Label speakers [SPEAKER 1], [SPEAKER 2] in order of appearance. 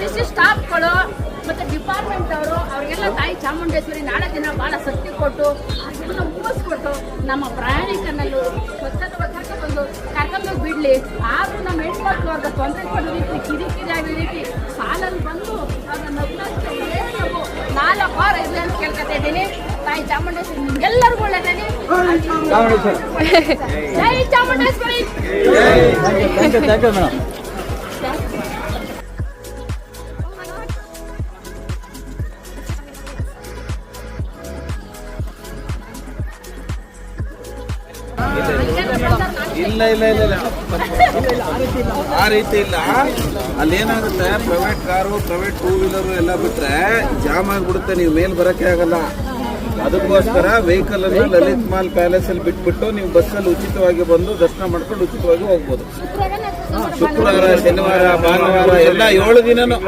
[SPEAKER 1] ಶಿಶು ಸ್ಟಾಫ್ಗಳು ಮತ್ತೆ ಡಿಪಾರ್ಟ್ಮೆಂಟ್ ಅವರು ಅವ್ರಿಗೆಲ್ಲ ತಾಯಿ ಚಾಮುಂಡೇಶ್ವರಿ ನಾಳೆ ದಿನ ಬಹಳ ಶಕ್ತಿ ಕೊಟ್ಟು ಅದನ್ನ ಮುಗಿಸ್ಕೊಟ್ಟು ನಮ್ಮ ಪ್ರಯಾಣಿಕರಲ್ಲೂ ಬಂದು ಕರ್ಕೊಂಡು ಬಿಡ್ಲಿ. ಆದ್ರೂ ನಮ್ಮ ಹೆಣ್ಮಕ್ಳು ಅವ್ರಿಗೆ ತೊಂದರೆ ಕೊಡೋ ರೀತಿ ಕಿರಿಕಿರಿ ಆಗೋ ರೀತಿ ಸಾಲಲ್ಲಿ ಬಂದು ಅವ್ರನ್ನ ನಾವು 4 ವಾರ ಇರಲಿ ಅಂತ ಕೇಳ್ಕೊತಾ ಇದ್ದೀನಿ. ತಾಯಿ ಚಾಮುಂಡೇಶ್ವರಿ ನಿಮ್ಗೆಲ್ಲರಿಗೂ ಒಳ್ಳೆಯದೇನೆ. ಜೈ ಚಾಮುಂಡೇಶ್ವರಿ.
[SPEAKER 2] ಇಲ್ಲ ಇಲ್ಲ ಇಲ್ಲ ಇಲ್ಲ ಆ ರೀತಿ ಇಲ್ಲ. ಅಲ್ಲೇನಾಗುತ್ತೆ, ಪ್ರೈವೇಟ್ ಕಾರು ಪ್ರೈವೇಟ್ 2 ವೀಲರು ಎಲ್ಲ ಬಿಟ್ರೆ ಜಾಮ್ ಆಗಿಬಿಡುತ್ತೆ, ನೀವು ಮೇಲ್ ಬರಕ್ಕೆ ಆಗಲ್ಲ. ಅದಕ್ಕೋಸ್ಕರ ವೆಹಿಕಲ್ ಅನ್ನು ಲಲಿತ್ ಮಾಲ್ ಪ್ಯಾಲೇಸ್ ಅಲ್ಲಿ ಬಿಟ್ಬಿಟ್ಟು ನೀವು ಬಸ್ಸಲ್ಲಿ ಉಚಿತವಾಗಿ ಬಂದು ದರ್ಶನ ಮಾಡ್ಕೊಂಡು ಉಚಿತವಾಗಿ ಹೋಗ್ಬೋದು. ಶುಕ್ರವಾರ, ಶನಿವಾರ, ಭಾನುವಾರ ಎಲ್ಲ 7 ದಿನನೂ.